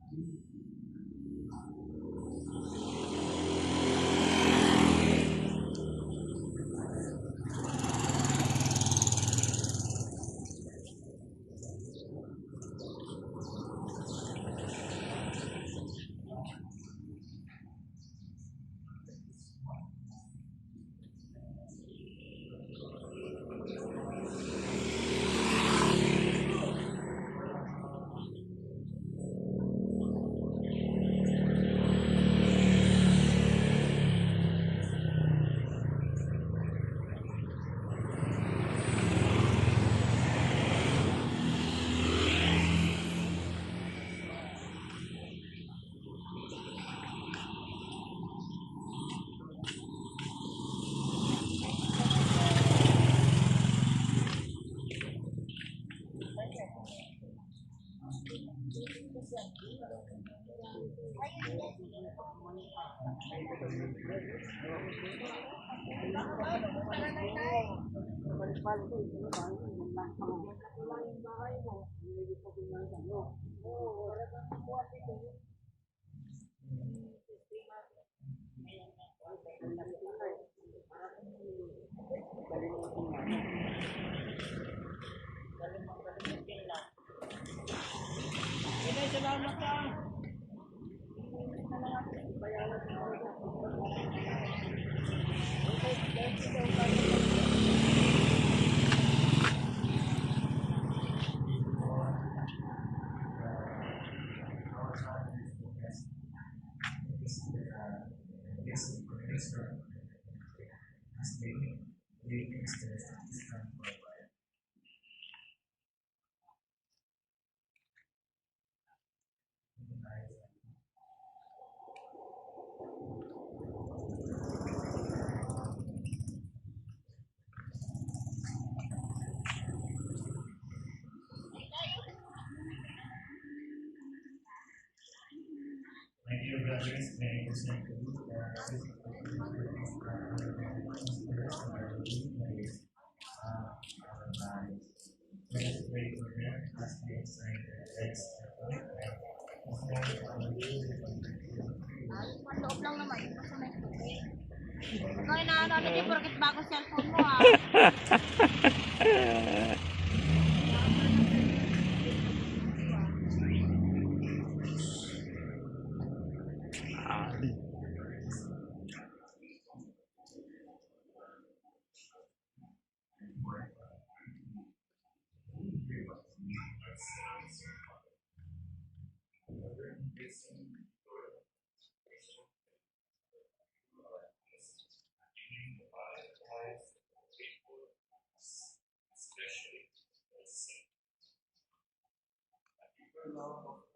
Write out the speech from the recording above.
My dear brothers, may I present to you our lives. Let us pray for them as they sign their text. Loob lang naman, yung sa may tubig. Kaya na ano, di porket bago cellphone mo ah. Love